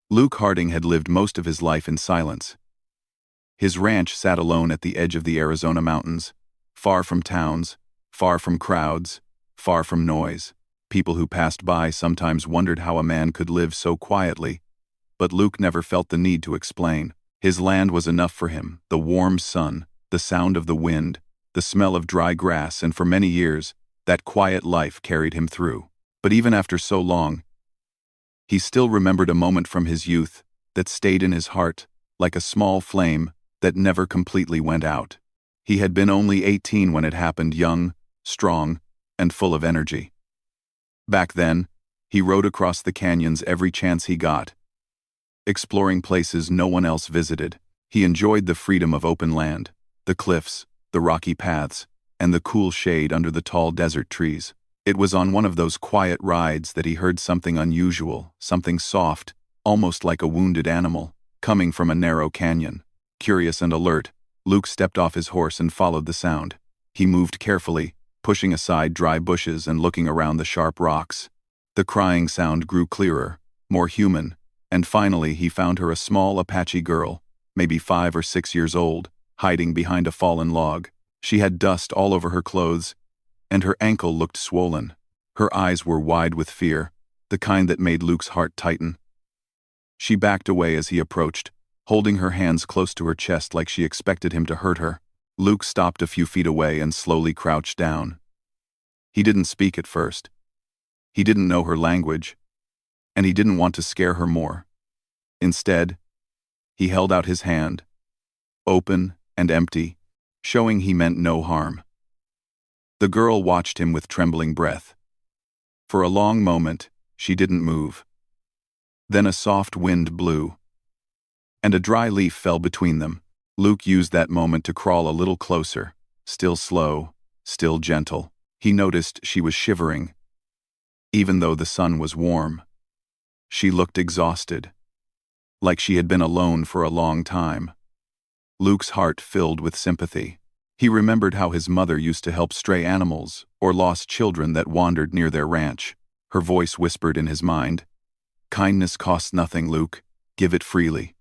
Luke Harding had lived most of his life in silence. His ranch sat alone at the edge of the Arizona mountains, far from towns, far from crowds, far from noise. People who passed by sometimes wondered how a man could live so quietly, but Luke never felt the need to explain. His land was enough for him, the warm sun, the sound of the wind, the smell of dry grass, and for many years, that quiet life carried him through. But even after so long, he still remembered a moment from his youth that stayed in his heart, like a small flame that never completely went out. He had been only 18 when it happened, young, strong, and full of energy. Back then, he rode across the canyons every chance he got, exploring places no one else visited. He enjoyed the freedom of open land, the cliffs, the rocky paths, and the cool shade under the tall desert trees. It was on one of those quiet rides that he heard something unusual, something soft, almost like a wounded animal, coming from a narrow canyon. Curious and alert, Luke stepped off his horse and followed the sound. He moved carefully, pushing aside dry bushes and looking around the sharp rocks. The crying sound grew clearer, more human, and finally he found her, a small Apache girl, maybe 5 or 6 years old, hiding behind a fallen log. She had dust all over her clothes, and her ankle looked swollen. Her eyes were wide with fear, the kind that made Luke's heart tighten. She backed away as he approached, holding her hands close to her chest like she expected him to hurt her. Luke stopped a few feet away and slowly crouched down. He didn't speak at first. He didn't know her language, and he didn't want to scare her more. Instead, he held out his hand, open and empty, showing he meant no harm. The girl watched him with trembling breath. For a long moment, she didn't move. Then a soft wind blew, and a dry leaf fell between them. Luke used that moment to crawl a little closer, still slow, still gentle. He noticed she was shivering, even though the sun was warm. She looked exhausted, like she had been alone for a long time. Luke's heart filled with sympathy. He remembered how his mother used to help stray animals or lost children that wandered near their ranch. Her voice whispered in his mind, "Kindness costs nothing, Luke. Give it freely."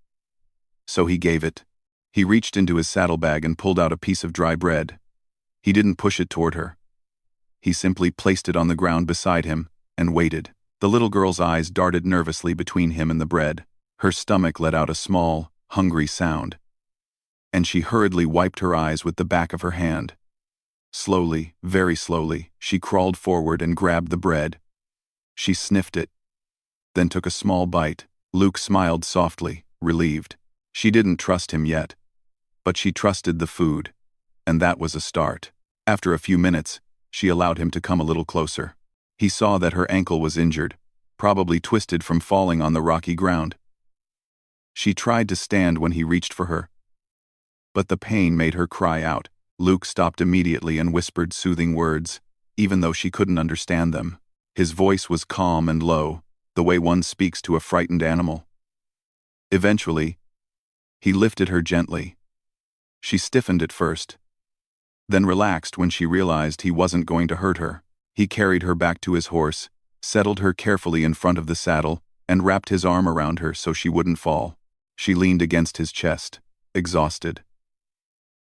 So he gave it. He reached into his saddlebag and pulled out a piece of dry bread. He didn't push it toward her. He simply placed it on the ground beside him and waited. The little girl's eyes darted nervously between him and the bread. Her stomach let out a small, hungry sound, and she hurriedly wiped her eyes with the back of her hand. Slowly, very slowly, she crawled forward and grabbed the bread. She sniffed it, then took a small bite. Luke smiled softly, relieved. She didn't trust him yet, but she trusted the food, and that was a start. After a few minutes, she allowed him to come a little closer. He saw that her ankle was injured, probably twisted from falling on the rocky ground. She tried to stand when he reached for her, but the pain made her cry out. Luke stopped immediately and whispered soothing words, even though she couldn't understand them. His voice was calm and low, the way one speaks to a frightened animal. Eventually, he lifted her gently. She stiffened at first, then relaxed when she realized he wasn't going to hurt her. He carried her back to his horse, settled her carefully in front of the saddle, and wrapped his arm around her so she wouldn't fall. She leaned against his chest, exhausted.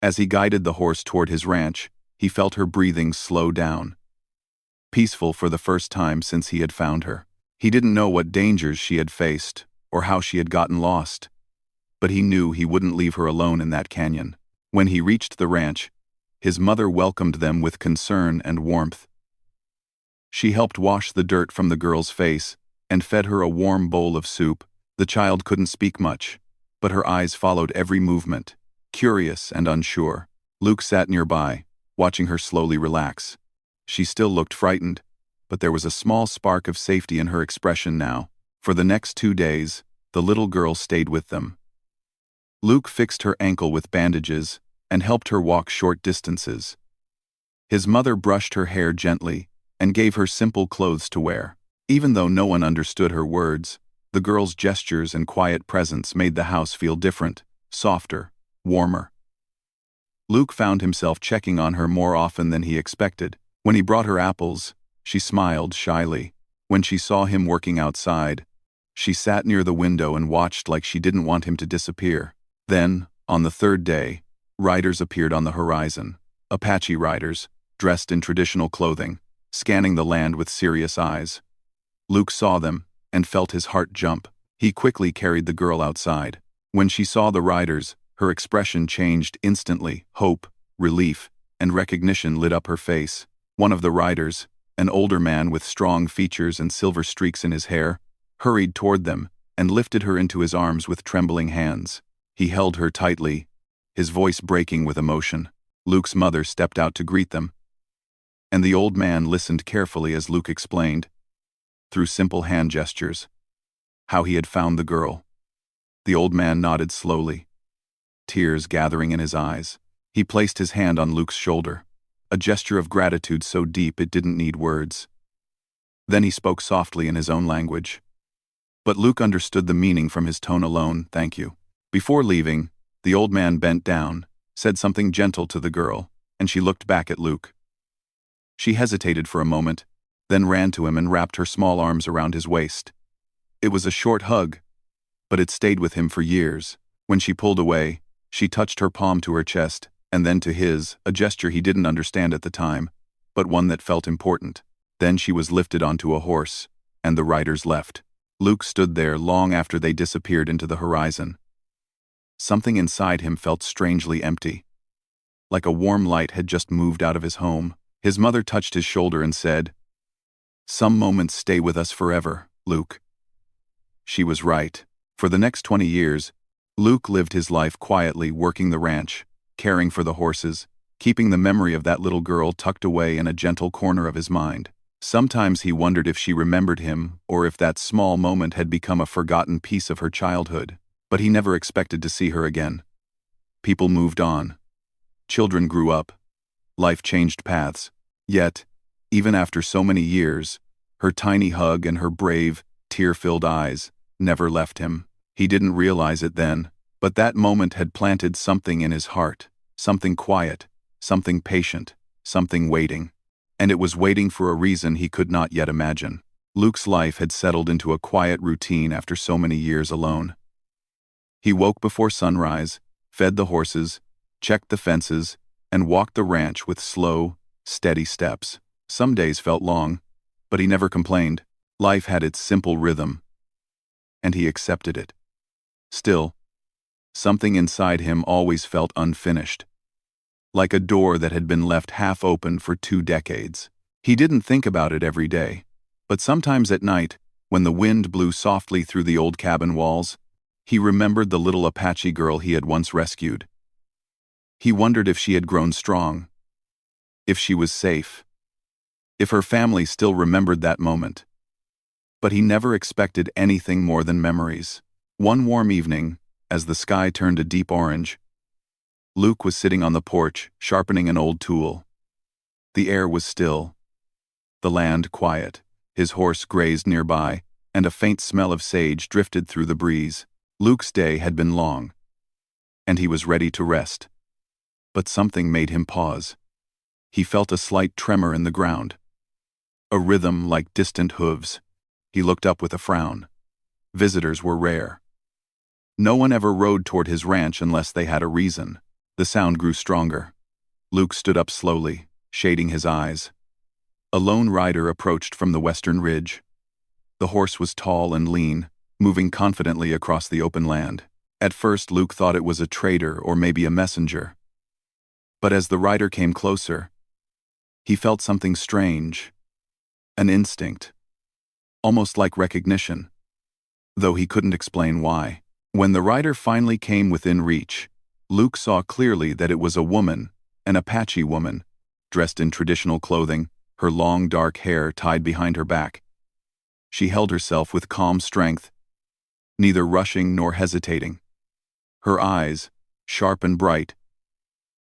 As he guided the horse toward his ranch, he felt her breathing slow down. Peaceful for the first time since he had found her. He didn't know what dangers she had faced, or how she had gotten lost, but he knew he wouldn't leave her alone in that canyon. When he reached the ranch, his mother welcomed them with concern and warmth. She helped wash the dirt from the girl's face and fed her a warm bowl of soup. The child couldn't speak much, but her eyes followed every movement, curious and unsure. Luke sat nearby, watching her slowly relax. She still looked frightened, but there was a small spark of safety in her expression now. For the next 2 days, the little girl stayed with them. Luke fixed her ankle with bandages and helped her walk short distances. His mother brushed her hair gently and gave her simple clothes to wear. Even though no one understood her words, the girl's gestures and quiet presence made the house feel different, softer, warmer. Luke found himself checking on her more often than he expected. When he brought her apples, she smiled shyly. When she saw him working outside, She sat near the window and watched like she didn't want him to disappear. Then, on the third day, riders appeared on the horizon. Apache riders, dressed in traditional clothing, scanning the land with serious eyes. Luke saw them and felt his heart jump. He quickly carried the girl outside. When she saw the riders, her expression changed instantly. Hope, relief, and recognition lit up her face. One of the riders, an older man with strong features and silver streaks in his hair, hurried toward them and lifted her into his arms with trembling hands. He held her tightly, his voice breaking with emotion. Luke's mother stepped out to greet them, and the old man listened carefully as Luke explained, through simple hand gestures, how he had found the girl. The old man nodded slowly, tears gathering in his eyes. He placed his hand on Luke's shoulder, a gesture of gratitude so deep it didn't need words. Then he spoke softly in his own language. But Luke understood the meaning from his tone alone. "Thank you." Before leaving, the old man bent down, said something gentle to the girl, and she looked back at Luke. She hesitated for a moment, then ran to him and wrapped her small arms around his waist. It was a short hug, but it stayed with him for years. When she pulled away, she touched her palm to her chest, and then to his, a gesture he didn't understand at the time, but one that felt important. Then she was lifted onto a horse, and the riders left. Luke stood there long after they disappeared into the horizon. Something inside him felt strangely empty, like a warm light had just moved out of his home. His mother touched his shoulder and said, "Some moments stay with us forever, Luke." She was right. For the next 20 years, Luke lived his life quietly working the ranch, caring for the horses, keeping the memory of that little girl tucked away in a gentle corner of his mind. Sometimes he wondered if she remembered him or if that small moment had become a forgotten piece of her childhood. But he never expected to see her again. People moved on. Children grew up. Life changed paths. Yet, even after so many years, her tiny hug and her brave, tear-filled eyes never left him. He didn't realize it then, but that moment had planted something in his heart, something quiet, something patient, something waiting. And it was waiting for a reason he could not yet imagine. Luke's life had settled into a quiet routine after so many years alone. He woke before sunrise, fed the horses, checked the fences, and walked the ranch with slow, steady steps. Some days felt long, but he never complained. Life had its simple rhythm, and he accepted it. Still, something inside him always felt unfinished, like a door that had been left half open for 2 decades. He didn't think about it every day, but sometimes at night, when the wind blew softly through the old cabin walls, he remembered the little Apache girl he had once rescued. He wondered if she had grown strong, if she was safe, if her family still remembered that moment. But he never expected anything more than memories. One warm evening, as the sky turned a deep orange, Luke was sitting on the porch, sharpening an old tool. The air was still, the land quiet. His horse grazed nearby, and a faint smell of sage drifted through the breeze. Luke's day had been long, and he was ready to rest. But something made him pause. He felt a slight tremor in the ground, a rhythm like distant hooves. He looked up with a frown. Visitors were rare. No one ever rode toward his ranch unless they had a reason. The sound grew stronger. Luke stood up slowly, shading his eyes. A lone rider approached from the western ridge. The horse was tall and lean, moving confidently across the open land. At first, Luke thought it was a trader or maybe a messenger. But as the rider came closer, he felt something strange, an instinct, almost like recognition, though he couldn't explain why. When the rider finally came within reach, Luke saw clearly that it was a woman, an Apache woman, dressed in traditional clothing, her long dark hair tied behind her back. She held herself with calm strength, neither rushing nor hesitating. Her eyes, sharp and bright,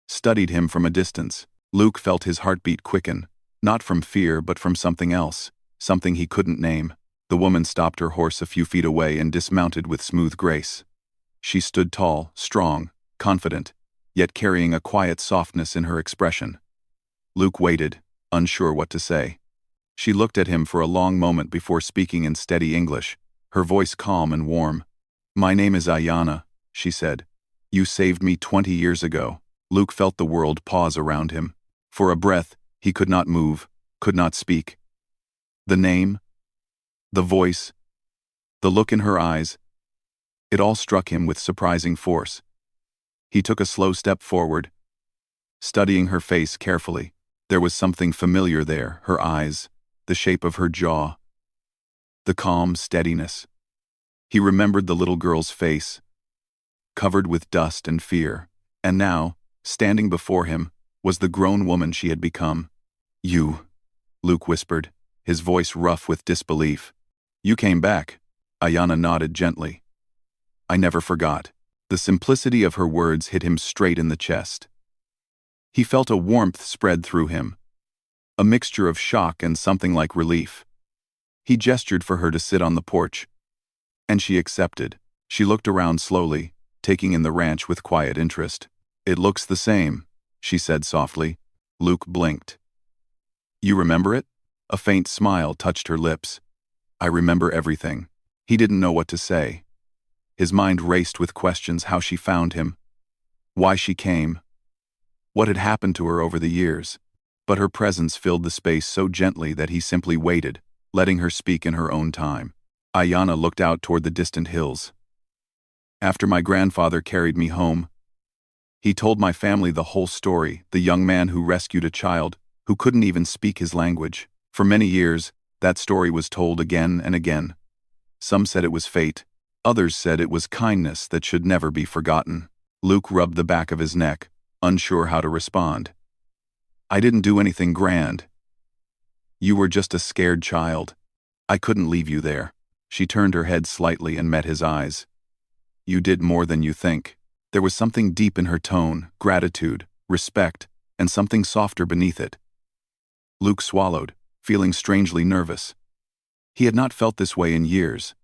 studied him from a distance. Luke felt his heartbeat quicken, not from fear but from something else, something he couldn't name. The woman stopped her horse a few feet away and dismounted with smooth grace. She stood tall, strong, confident, yet carrying a quiet softness in her expression. Luke waited, unsure what to say. She looked at him for a long moment before speaking in steady English. her voice calm and warm. "My name is Ayanna," she said. "You saved me 20 years ago." Luke felt the world pause around him. For a breath, he could not move, could not speak. The name, the voice, the look in her eyes, it all struck him with surprising force. He took a slow step forward, studying her face carefully. There was something familiar there, her eyes, the shape of her jaw, the calm steadiness. He remembered the little girl's face, covered with dust and fear, and now, standing before him, was the grown woman she had become. "You," Luke whispered, his voice rough with disbelief. "You came back." Ayanna nodded gently. "I never forgot." The simplicity of her words hit him straight in the chest. He felt a warmth spread through him, a mixture of shock and something like relief. He gestured for her to sit on the porch, and she accepted. She looked around slowly, taking in the ranch with quiet interest. "It looks the same," she said softly. Luke blinked. "You remember it?" A faint smile touched her lips. "I remember everything." He didn't know what to say. His mind raced with questions: how she found him, why she came, what had happened to her over the years. But her presence filled the space so gently that he simply waited, letting her speak in her own time. Ayanna looked out toward the distant hills. "After my grandfather carried me home, he told my family the whole story, the young man who rescued a child who couldn't even speak his language. For many years, that story was told again and again. Some said it was fate. Others said it was kindness that should never be forgotten." Luke rubbed the back of his neck, unsure how to respond. "I didn't do anything grand. You were just a scared child. I couldn't leave you there." She turned her head slightly and met his eyes. "You did more than you think." There was something deep in her tone, gratitude, respect, and something softer beneath it. Luke swallowed, feeling strangely nervous. He had not felt this way in years.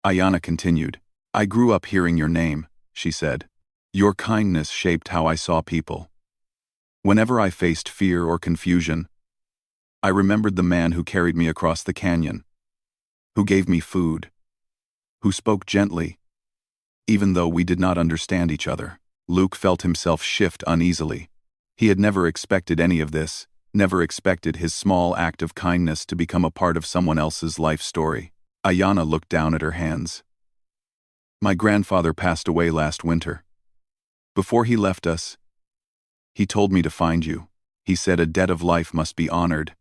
Ayanna continued. "I grew up hearing your name," she said. "Your kindness shaped how I saw people. Whenever I faced fear or confusion, I remembered the man who carried me across the canyon, who gave me food, who spoke gently, even though we did not understand each other." Luke felt himself shift uneasily. He had never expected any of this, never expected his small act of kindness to become a part of someone else's life story. Ayanna looked down at her hands. "My grandfather passed away last winter. Before he left us, he told me to find you. He said a debt of life must be honored,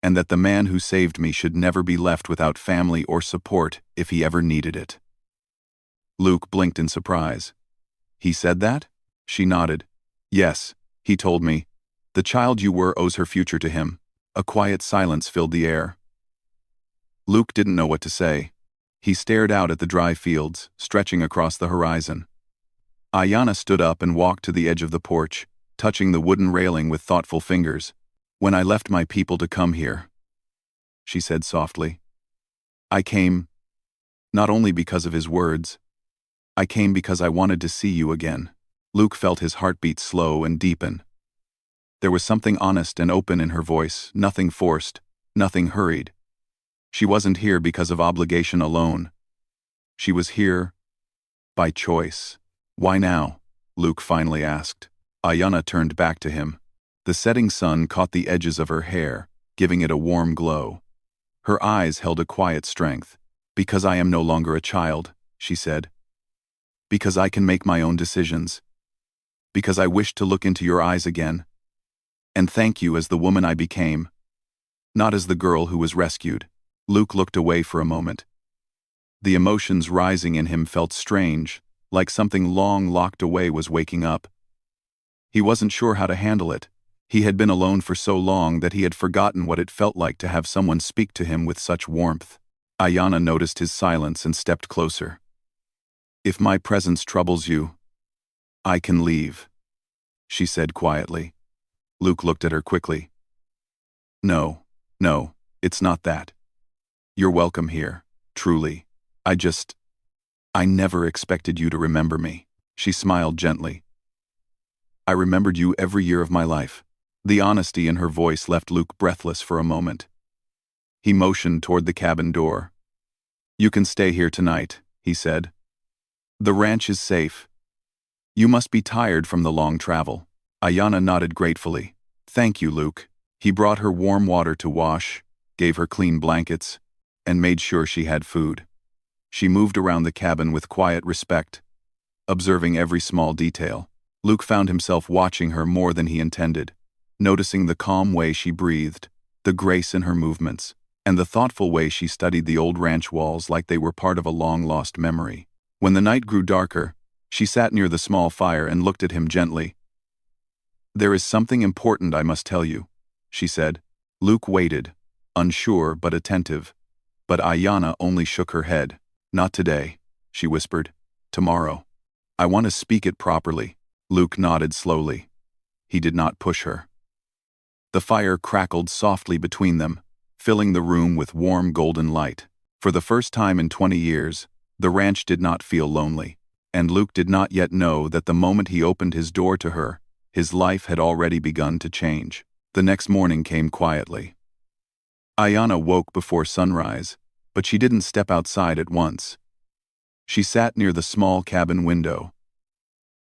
and that the man who saved me should never be left without family or support if he ever needed it." Luke blinked in surprise. "He said that?" She nodded. "Yes, he told me. The child you were owes her future to him." A quiet silence filled the air. Luke didn't know what to say. He stared out at the dry fields, stretching across the horizon. Ayanna stood up and walked to the edge of the porch, touching the wooden railing with thoughtful fingers. "When I left my people to come here," she said softly, "I came not only because of his words. I came because I wanted to see you again." Luke felt his heartbeat slow and deepen. There was something honest and open in her voice, nothing forced, nothing hurried. She wasn't here because of obligation alone. She was here by choice. "Why now?" Luke finally asked. Ayanna turned back to him. The setting sun caught the edges of her hair, giving it a warm glow. Her eyes held a quiet strength. "Because I am no longer a child," she said. "Because I can make my own decisions. Because I wish to look into your eyes again. And thank you as the woman I became, not as the girl who was rescued." Luke looked away for a moment. The emotions rising in him felt strange, like something long locked away was waking up. He wasn't sure how to handle it. He had been alone for so long that he had forgotten what it felt like to have someone speak to him with such warmth. Ayanna noticed his silence and stepped closer. "If my presence troubles you, I can leave," she said quietly. Luke looked at her quickly. No, it's not that. You're welcome here, truly. I never expected you to remember me." She smiled gently. "I remembered you every year of my life." The honesty in her voice left Luke breathless for a moment. He motioned toward the cabin door. You can stay here tonight, he said. The ranch is safe. You must be tired from the long travel. Ayanna nodded gratefully. Thank you, Luke. He brought her warm water to wash, gave her clean blankets, and made sure she had food. She moved around the cabin with quiet respect, observing every small detail. Luke found himself watching her more than he intended, noticing the calm way she breathed, the grace in her movements, and the thoughtful way she studied the old ranch walls like they were part of a long-lost memory. When the night grew darker, she sat near the small fire and looked at him gently. There is something important I must tell you, she said. Luke waited, unsure but attentive. But Ayanna only shook her head. Not today, she whispered. Tomorrow. I want to speak it properly. Luke nodded slowly. He did not push her. The fire crackled softly between them, filling the room with warm golden light. For the first time in 20 years, the ranch did not feel lonely, and Luke did not yet know that the moment he opened his door to her, his life had already begun to change. The next morning came quietly. Ayanna woke before sunrise, but she didn't step outside at once. She sat near the small cabin window,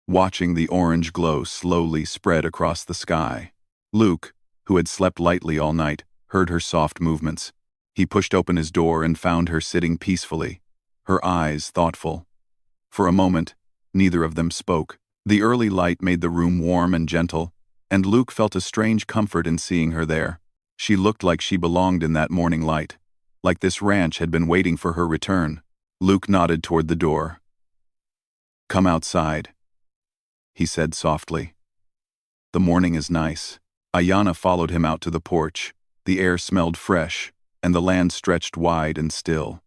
watching the orange glow slowly spread across the sky. Luke, who had slept lightly all night, heard her soft movements. He pushed open his door and found her sitting peacefully, her eyes thoughtful. For a moment, neither of them spoke. The early light made the room warm and gentle, and Luke felt a strange comfort in seeing her there. She looked like she belonged in that morning light, like this ranch had been waiting for her return. Luke nodded toward the door. Come outside, he said softly. The morning is nice. Ayanna followed him out to the porch. The air smelled fresh, and the land stretched wide and still.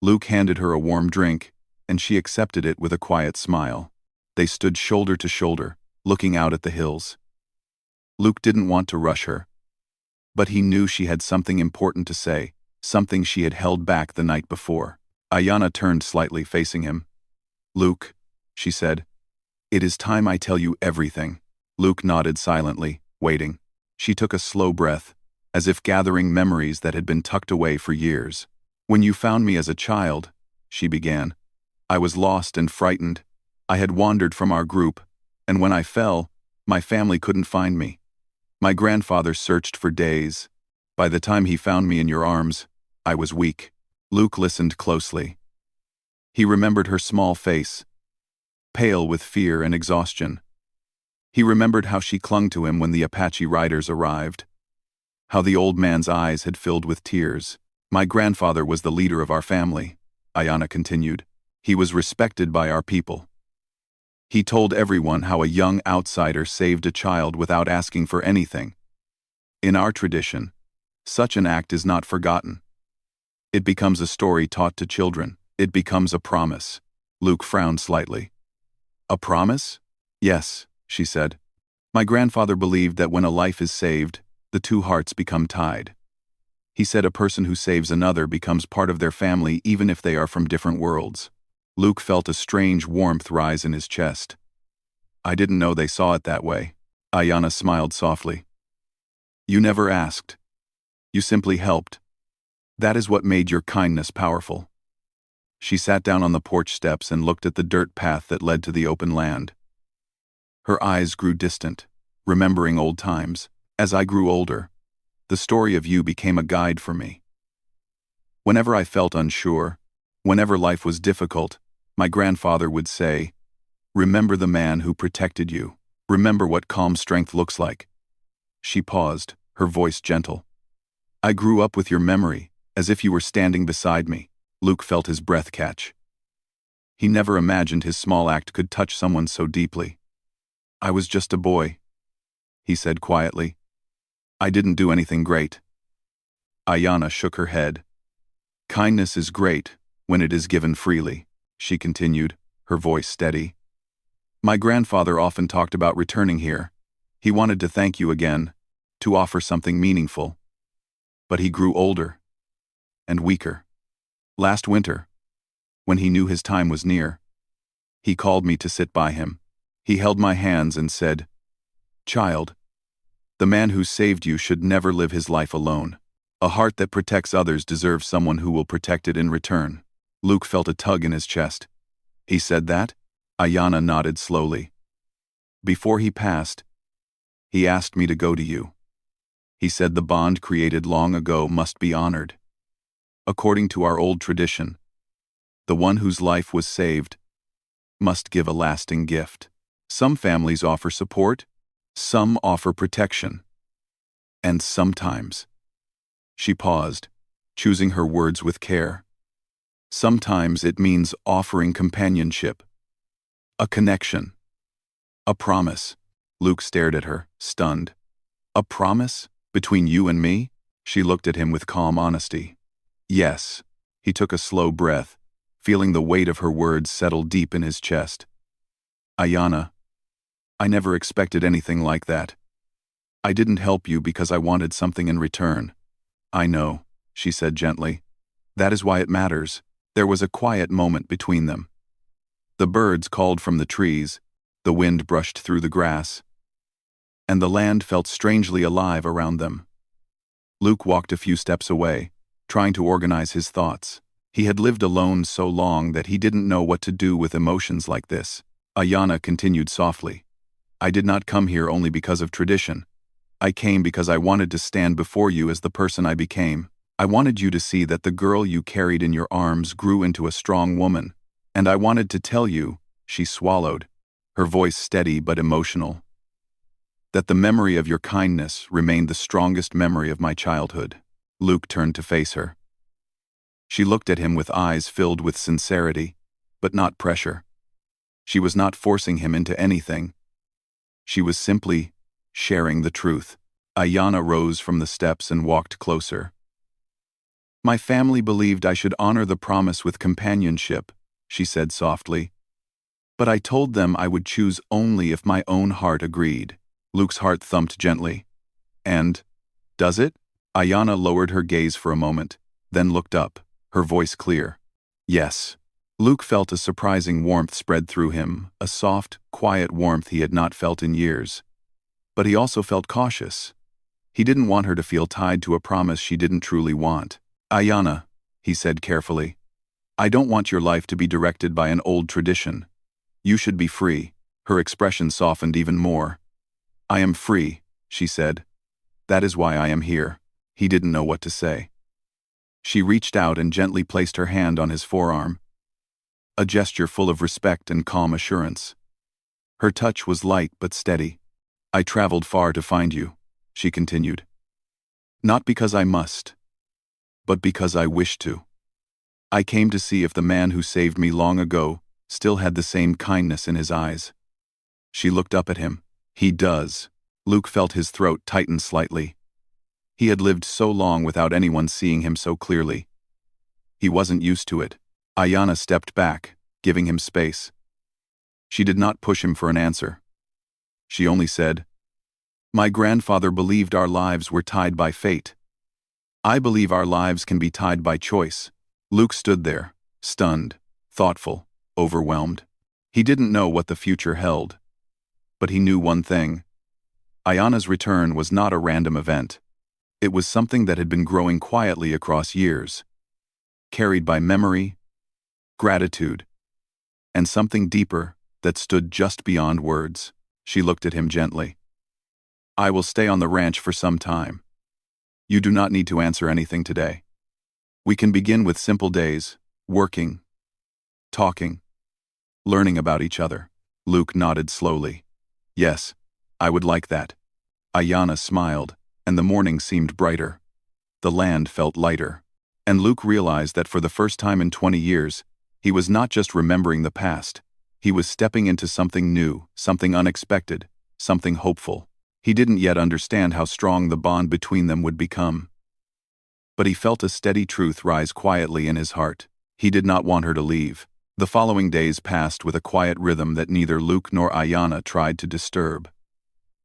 Luke handed her a warm drink, and she accepted it with a quiet smile. They stood shoulder to shoulder, looking out at the hills. Luke didn't want to rush her, but he knew she had something important to say, something she had held back the night before. Ayanna turned slightly, facing him. Luke, she said, it is time I tell you everything. Luke nodded silently, waiting. She took a slow breath, as if gathering memories that had been tucked away for years. When you found me as a child, she began, I was lost and frightened. I had wandered from our group, and when I fell, my family couldn't find me. My grandfather searched for days. By the time he found me in your arms, I was weak. Luke listened closely. He remembered her small face, pale with fear and exhaustion. He remembered how she clung to him when the Apache riders arrived, how the old man's eyes had filled with tears. My grandfather was the leader of our family, Ayanna continued. He was respected by our people. He told everyone how a young outsider saved a child without asking for anything. In our tradition, such an act is not forgotten. It becomes a story taught to children. It becomes a promise. Luke frowned slightly. A promise? Yes, she said. My grandfather believed that when a life is saved, the two hearts become tied. He said a person who saves another becomes part of their family even if they are from different worlds. Luke felt a strange warmth rise in his chest. I didn't know they saw it that way. Ayanna smiled softly. You never asked. You simply helped. That is what made your kindness powerful. She sat down on the porch steps and looked at the dirt path that led to the open land. Her eyes grew distant, remembering old times. As I grew older, the story of you became a guide for me. Whenever I felt unsure, whenever life was difficult, my grandfather would say, remember the man who protected you. Remember what calm strength looks like. She paused, her voice gentle. I grew up with your memory, as if you were standing beside me. Luke felt his breath catch. He never imagined his small act could touch someone so deeply. I was just a boy, he said quietly. I didn't do anything great. Ayanna shook her head. Kindness is great when it is given freely, she continued, her voice steady. My grandfather often talked about returning here. He wanted to thank you again, to offer something meaningful. But he grew older and weaker. Last winter, when he knew his time was near, he called me to sit by him. He held my hands and said, Child, the man who saved you should never live his life alone. A heart that protects others deserves someone who will protect it in return. Luke felt a tug in his chest. He said that? Ayanna nodded slowly. Before he passed, he asked me to go to you. He said the bond created long ago must be honored. According to our old tradition, the one whose life was saved must give a lasting gift. Some families offer support, some offer protection. And sometimes, she paused, choosing her words with care. Sometimes it means offering companionship, a connection, a promise. Luke stared at her, stunned. A promise? Between you and me? She looked at him with calm honesty. Yes. He took a slow breath, feeling the weight of her words settle deep in his chest. Ayanna, I never expected anything like that. I didn't help you because I wanted something in return. I know, she said gently. That is why it matters. There was a quiet moment between them. The birds called from the trees, the wind brushed through the grass, and the land felt strangely alive around them. Luke walked a few steps away, trying to organize his thoughts. He had lived alone so long that he didn't know what to do with emotions like this. Ayanna continued softly. I did not come here only because of tradition. I came because I wanted to stand before you as the person I became. I wanted you to see that the girl you carried in your arms grew into a strong woman. And I wanted to tell you, she swallowed, her voice steady but emotional, that the memory of your kindness remained the strongest memory of my childhood. Luke turned to face her. She looked at him with eyes filled with sincerity, but not pressure. She was not forcing him into anything. She was simply sharing the truth. Ayanna rose from the steps and walked closer. My family believed I should honor the promise with companionship, she said softly. But I told them I would choose only if my own heart agreed. Luke's heart thumped gently. And, does it? Ayanna lowered her gaze for a moment, then looked up, her voice clear. Yes. Luke felt a surprising warmth spread through him, a soft, quiet warmth he had not felt in years. But he also felt cautious. He didn't want her to feel tied to a promise she didn't truly want. Ayanna, he said carefully, I don't want your life to be directed by an old tradition. You should be free. Her expression softened even more. I am free, she said. That is why I am here. He didn't know what to say. She reached out and gently placed her hand on his forearm, a gesture full of respect and calm assurance. Her touch was light but steady. I traveled far to find you, she continued. Not because I must, but because I wish to. I came to see if the man who saved me long ago still had the same kindness in his eyes. She looked up at him. He does. Luke felt his throat tighten slightly. He had lived so long without anyone seeing him so clearly. He wasn't used to it. Ayanna stepped back, giving him space. She did not push him for an answer. She only said, My grandfather believed our lives were tied by fate. I believe our lives can be tied by choice. Luke stood there, stunned, thoughtful, overwhelmed. He didn't know what the future held. But he knew one thing. Ayanna's return was not a random event. It was something that had been growing quietly across years, carried by memory, gratitude, and something deeper that stood just beyond words. She looked at him gently. I will stay on the ranch for some time. You do not need to answer anything today. We can begin with simple days, working, talking, learning about each other. Luke nodded slowly. Yes, I would like that. Ayanna smiled, and the morning seemed brighter. The land felt lighter. And Luke realized that for the first time in 20 years, he was not just remembering the past. He was stepping into something new, something unexpected, something hopeful. He didn't yet understand how strong the bond between them would become. But he felt a steady truth rise quietly in his heart. He did not want her to leave. The following days passed with a quiet rhythm that neither Luke nor Ayanna tried to disturb.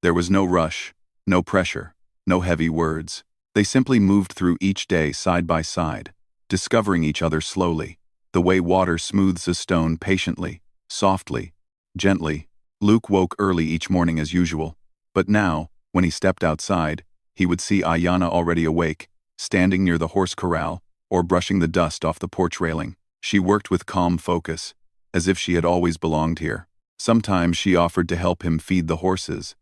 There was no rush, no pressure, no heavy words. They simply moved through each day side by side, discovering each other slowly, the way water smooths a stone patiently, softly, gently. Luke woke early each morning as usual, but now, when he stepped outside, he would see Ayanna already awake, standing near the horse corral, or brushing the dust off the porch railing. She worked with calm focus, as if she had always belonged here. Sometimes she offered to help him feed the horses,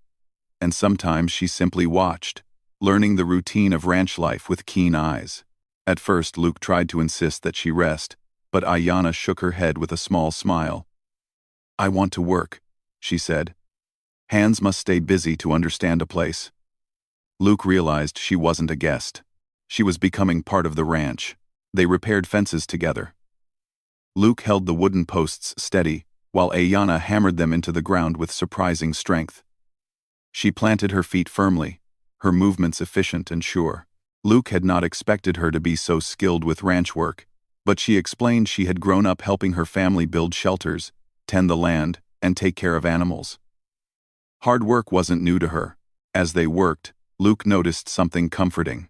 and sometimes she simply watched, learning the routine of ranch life with keen eyes. At first, Luke tried to insist that she rest, but Ayanna shook her head with a small smile. "I want to work," she said. "Hands must stay busy to understand a place." Luke realized she wasn't a guest. She was becoming part of the ranch. They repaired fences together. Luke held the wooden posts steady, while Ayanna hammered them into the ground with surprising strength. She planted her feet firmly, her movements efficient and sure. Luke had not expected her to be so skilled with ranch work, but she explained she had grown up helping her family build shelters, tend the land, and take care of animals. Hard work wasn't new to her. As they worked, Luke noticed something comforting.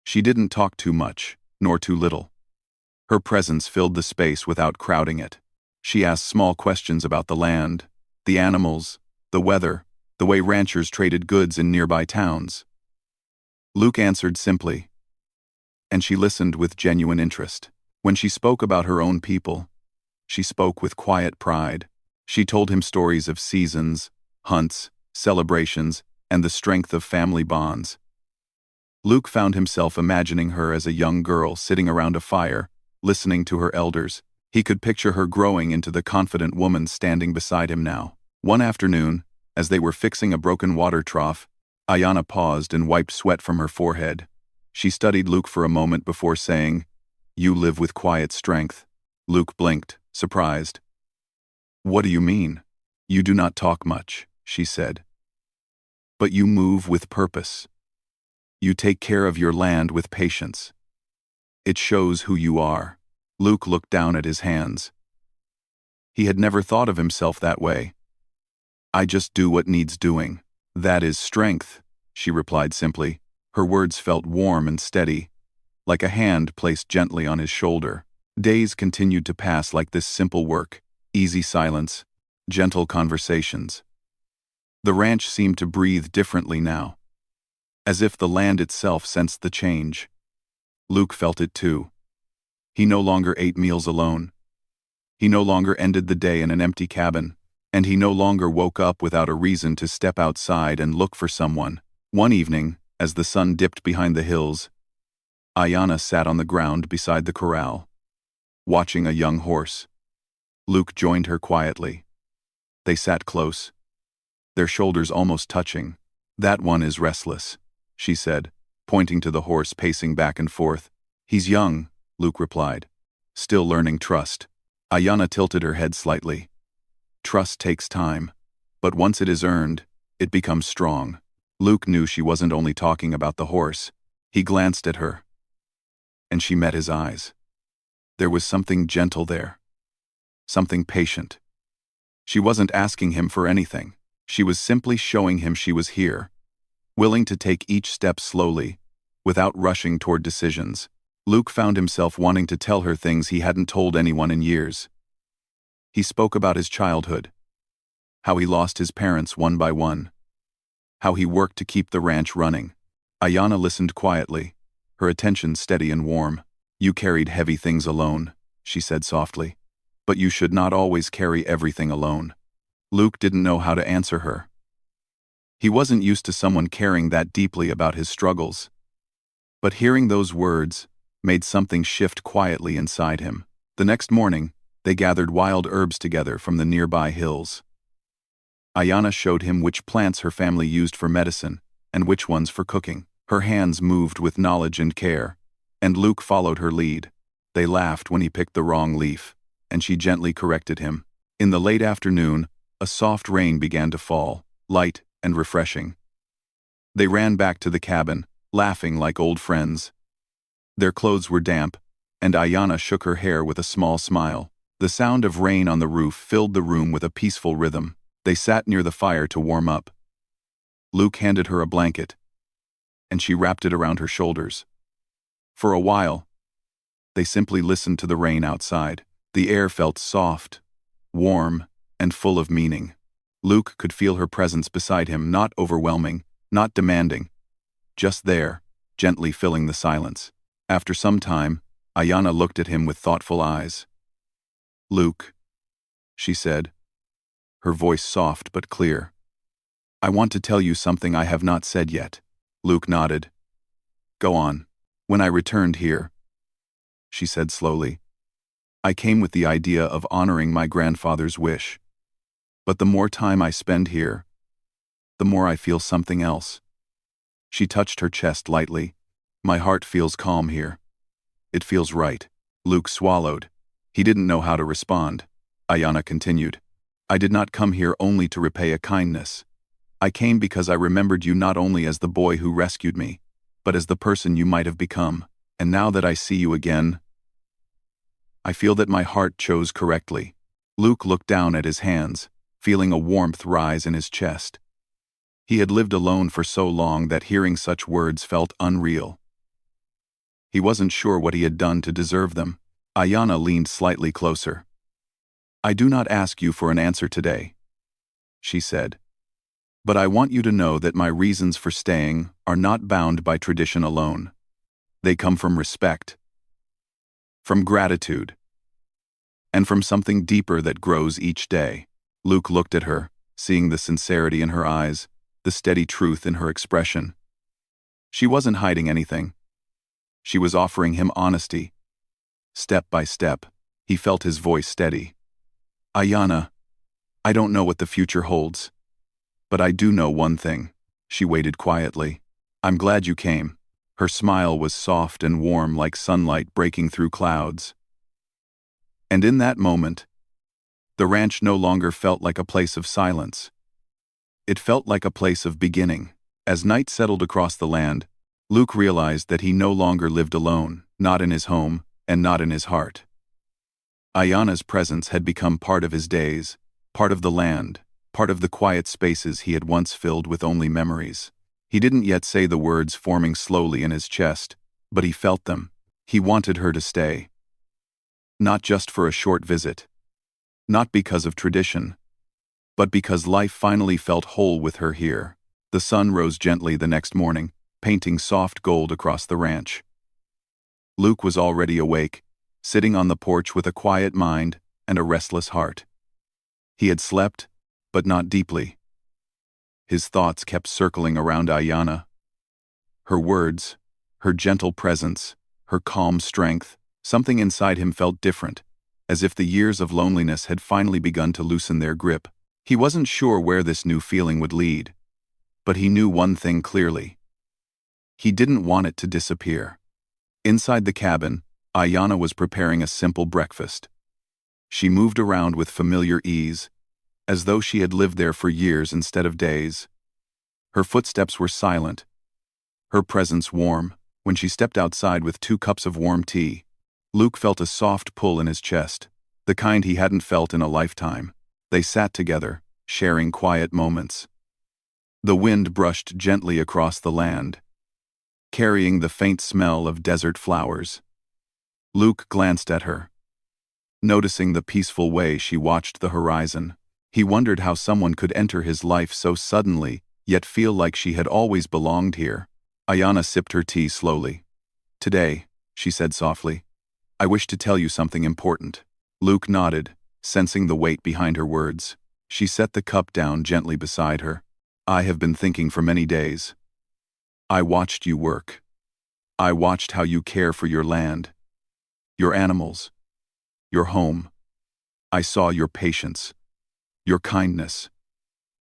She didn't talk too much, nor too little. Her presence filled the space without crowding it. She asked small questions about the land, the animals, the weather, the way ranchers traded goods in nearby towns. Luke answered simply, and she listened with genuine interest. When she spoke about her own people, she spoke with quiet pride. She told him stories of seasons, hunts, celebrations, and the strength of family bonds. Luke found himself imagining her as a young girl sitting around a fire, listening to her elders. He could picture her growing into the confident woman standing beside him now. One afternoon, as they were fixing a broken water trough, Ayanna paused and wiped sweat from her forehead. She studied Luke for a moment before saying, "You live with quiet strength." Luke blinked, surprised. "What do you mean?" "You do not talk much," she said. "But you move with purpose. You take care of your land with patience. It shows who you are." Luke looked down at his hands. He had never thought of himself that way. "I just do what needs doing." "That is strength," she replied simply. Her words felt warm and steady, like a hand placed gently on his shoulder. Days continued to pass like this simple work, easy silence, gentle conversations. The ranch seemed to breathe differently now, as if the land itself sensed the change. Luke felt it too. He no longer ate meals alone. He no longer ended the day in an empty cabin, and he no longer woke up without a reason to step outside and look for someone. One evening, as the sun dipped behind the hills, Ayanna sat on the ground beside the corral, watching a young horse. Luke joined her quietly. They sat close, their shoulders almost touching. "That one is restless," she said, pointing to the horse pacing back and forth. "He's young," Luke replied, "still learning trust." Ayanna tilted her head slightly. "Trust takes time, but once it is earned, it becomes strong." Luke knew she wasn't only talking about the horse. He glanced at her, and she met his eyes. There was something gentle there, something patient. She wasn't asking him for anything. She was simply showing him she was here, willing to take each step slowly, without rushing toward decisions. Luke found himself wanting to tell her things he hadn't told anyone in years. He spoke about his childhood, how he lost his parents one by one, how he worked to keep the ranch running. Ayanna listened quietly, her attention steady and warm. "You carried heavy things alone," she said softly, "but you should not always carry everything alone." Luke didn't know how to answer her. He wasn't used to someone caring that deeply about his struggles. But hearing those words made something shift quietly inside him. The next morning, they gathered wild herbs together from the nearby hills. Ayanna showed him which plants her family used for medicine and which ones for cooking. Her hands moved with knowledge and care, and Luke followed her lead. They laughed when he picked the wrong leaf, and she gently corrected him. In the late afternoon, a soft rain began to fall, light and refreshing. They ran back to the cabin, laughing like old friends. Their clothes were damp, and Ayanna shook her hair with a small smile. The sound of rain on the roof filled the room with a peaceful rhythm. They sat near the fire to warm up. Luke handed her a blanket, and she wrapped it around her shoulders. For a while, they simply listened to the rain outside. The air felt soft, warm, and full of meaning. Luke could feel her presence beside him, not overwhelming, not demanding, just there, gently filling the silence. After some time, Ayanna looked at him with thoughtful eyes. "Luke," she said, her voice soft but clear. "I want to tell you something I have not said yet." Luke nodded. "Go on." "When I returned here," she said slowly, "I came with the idea of honoring my grandfather's wish. But the more time I spend here, the more I feel something else." She touched her chest lightly. "My heart feels calm here. It feels right." Luke swallowed. He didn't know how to respond. Ayanna continued. "I did not come here only to repay a kindness. I came because I remembered you not only as the boy who rescued me, but as the person you might have become. And now that I see you again, I feel that my heart chose correctly." Luke looked down at his hands, feeling a warmth rise in his chest. He had lived alone for so long that hearing such words felt unreal. He wasn't sure what he had done to deserve them. Ayanna leaned slightly closer. "I do not ask you for an answer today," she said. "But I want you to know that my reasons for staying are not bound by tradition alone. They come from respect, from gratitude, and from something deeper that grows each day." Luke looked at her, seeing the sincerity in her eyes, the steady truth in her expression. She wasn't hiding anything. She was offering him honesty. Step by step, he felt his voice steady. "Ayanna, I don't know what the future holds, but I do know one thing." She waited quietly. "I'm glad you came." Her smile was soft and warm like sunlight breaking through clouds. And in that moment, the ranch no longer felt like a place of silence. It felt like a place of beginning. As night settled across the land, Luke realized that he no longer lived alone, not in his home, and not in his heart. Ayanna's presence had become part of his days, part of the land, part of the quiet spaces he had once filled with only memories. He didn't yet say the words forming slowly in his chest, but he felt them. He wanted her to stay. Not just for a short visit. Not because of tradition, but because life finally felt whole with her here. The sun rose gently the next morning, painting soft gold across the ranch. Luke was already awake, sitting on the porch with a quiet mind and a restless heart. He had slept, but not deeply. His thoughts kept circling around Ayanna. Her words, her gentle presence, her calm strength. Something inside him felt different, as if the years of loneliness had finally begun to loosen their grip. He wasn't sure where this new feeling would lead, but he knew one thing clearly. He didn't want it to disappear. Inside the cabin, Ayanna was preparing a simple breakfast. She moved around with familiar ease, as though she had lived there for years instead of days. Her footsteps were silent, her presence warm. When she stepped outside with 2 cups of warm tea, Luke felt a soft pull in his chest, the kind he hadn't felt in a lifetime. They sat together, sharing quiet moments. The wind brushed gently across the land, carrying the faint smell of desert flowers. Luke glanced at her, noticing the peaceful way she watched the horizon. He wondered how someone could enter his life so suddenly, yet feel like she had always belonged here. Ayanna sipped her tea slowly. "Today," she said softly, "I wish to tell you something important." Luke nodded, sensing the weight behind her words. She set the cup down gently beside her. "I have been thinking for many days. I watched you work. I watched how you care for your land, your animals, your home. I saw your patience, your kindness,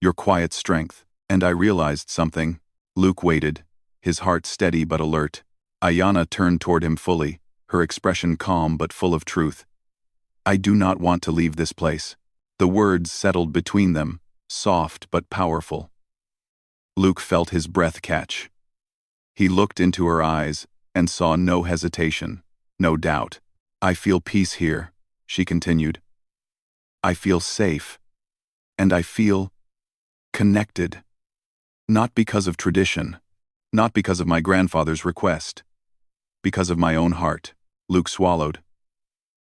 your quiet strength, and I realized something." Luke waited, his heart steady but alert. Ayanna turned toward him fully, her expression calm but full of truth. "I do not want to leave this place." The words settled between them, soft but powerful. Luke felt his breath catch. He looked into her eyes and saw no hesitation, no doubt. "I feel peace here," she continued. "I feel safe. And I feel connected. Not because of tradition, not because of my grandfather's request, because of my own heart." Luke swallowed,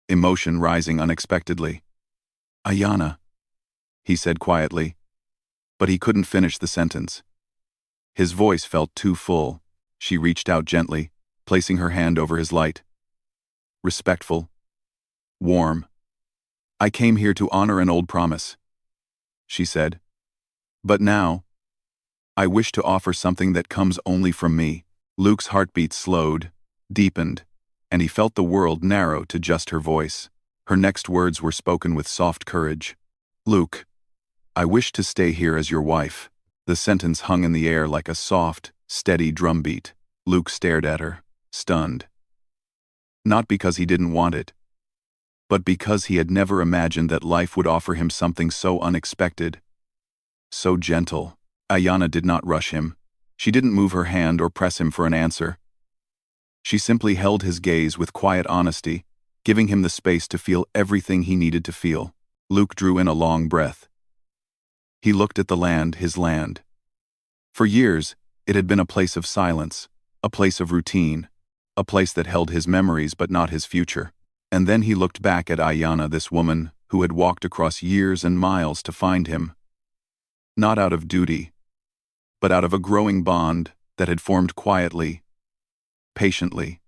emotion rising unexpectedly. "Ayanna," he said quietly, but he couldn't finish the sentence. His voice felt too full. She reached out gently, placing her hand over his light. Respectful. Warm. I came here to honor an old promise, she said. But now, I wish to offer something that comes only from me. Luke's heartbeat slowed, deepened, and he felt the world narrow to just her voice. Her next words were spoken with soft courage. Luke, I wish to stay here as your wife. The sentence hung in the air like a soft, steady drumbeat. Luke stared at her, stunned. Not because he didn't want it, but because he had never imagined that life would offer him something so unexpected, so gentle. Ayanna did not rush him. She didn't move her hand or press him for an answer. She simply held his gaze with quiet honesty, giving him the space to feel everything he needed to feel. Luke drew in a long breath. He looked at the land, his land. For years, it had been a place of silence, a place of routine, a place that held his memories but not his future. And then he looked back at Ayanna, this woman who had walked across years and miles to find him. Not out of duty, but out of a growing bond that had formed quietly, patiently,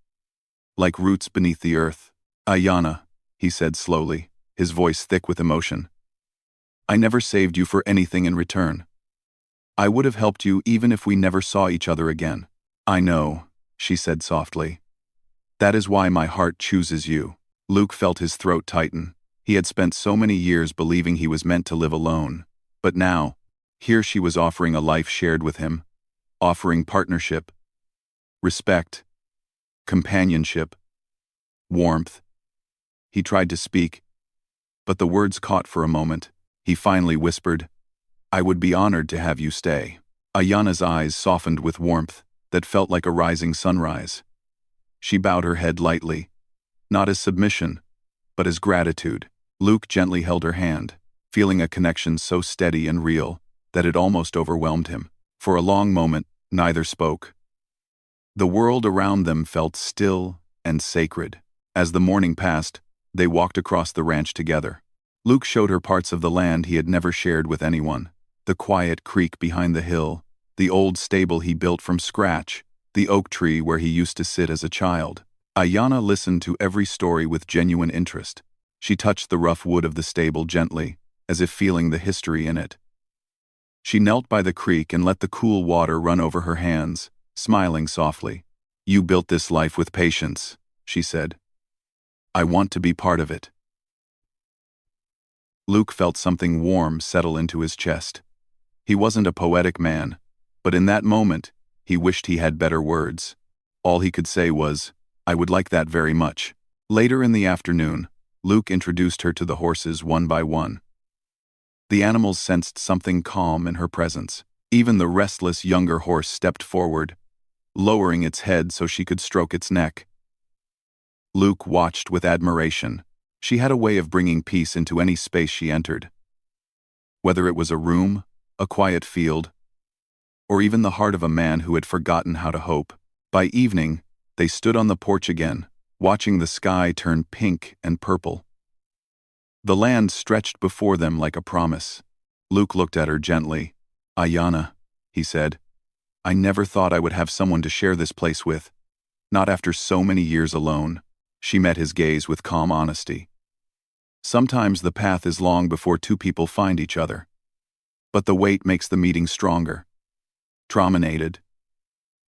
like roots beneath the earth. Ayanna, he said slowly, his voice thick with emotion. I never saved you for anything in return. I would have helped you even if we never saw each other again. I know, she said softly. That is why my heart chooses you. Luke felt his throat tighten. He had spent so many years believing he was meant to live alone. But now, here she was offering a life shared with him, offering partnership, respect, companionship, warmth. He tried to speak, but the words caught for a moment. He finally whispered, I would be honored to have you stay. Ayanna's eyes softened with warmth that felt like a rising sunrise. She bowed her head lightly, not as submission, but as gratitude. Luke gently held her hand, feeling a connection so steady and real that it almost overwhelmed him. For a long moment, neither spoke. The world around them felt still and sacred. As the morning passed, they walked across the ranch together. Luke showed her parts of the land he had never shared with anyone. The quiet creek behind the hill, the old stable he built from scratch, the oak tree where he used to sit as a child. Ayanna listened to every story with genuine interest. She touched the rough wood of the stable gently, as if feeling the history in it. She knelt by the creek and let the cool water run over her hands, smiling softly. You built this life with patience, she said. I want to be part of it. Luke felt something warm settle into his chest. He wasn't a poetic man, but in that moment, he wished he had better words. All he could say was, I would like that very much. Later in the afternoon, Luke introduced her to the horses one by one. The animals sensed something calm in her presence. Even the restless younger horse stepped forward, lowering its head so she could stroke its neck. Luke watched with admiration. She had a way of bringing peace into any space she entered. Whether it was a room, a quiet field, or even the heart of a man who had forgotten how to hope. By evening, they stood on the porch again, watching the sky turn pink and purple. The land stretched before them like a promise. Luke looked at her gently. Ayanna, he said, I never thought I would have someone to share this place with. Not after so many years alone. She met his gaze with calm honesty. Sometimes the path is long before two people find each other. But the wait makes the meeting stronger. Promenaded.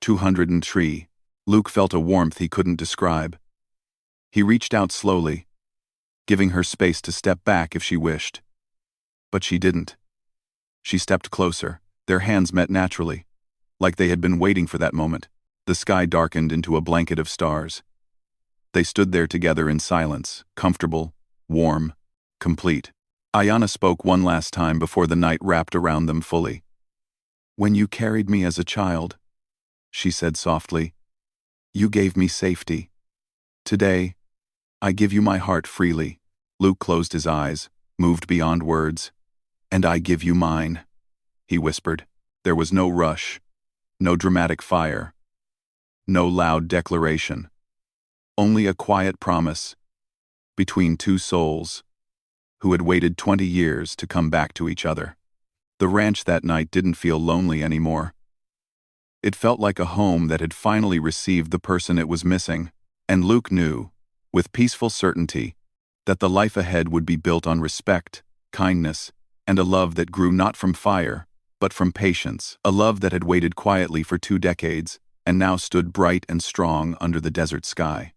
203. Luke felt a warmth he couldn't describe. He reached out slowly, giving her space to step back if she wished. But she didn't. She stepped closer. Their hands met naturally, like they had been waiting for that moment. The sky darkened into a blanket of stars. They stood there together in silence, comfortable, warm, complete. Ayanna spoke one last time before the night wrapped around them fully. When you carried me as a child, she said softly, you gave me safety. Today, I give you my heart freely. Luke closed his eyes, moved beyond words. And I give you mine, he whispered. There was no rush, no dramatic fire, no loud declaration. Only a quiet promise between two souls who had waited 20 years to come back to each other. The ranch that night didn't feel lonely anymore. It felt like a home that had finally received the person it was missing, and Luke knew, with peaceful certainty, that the life ahead would be built on respect, kindness, and a love that grew not from fire, but from patience, a love that had waited quietly for 2 decades and now stood bright and strong under the desert sky.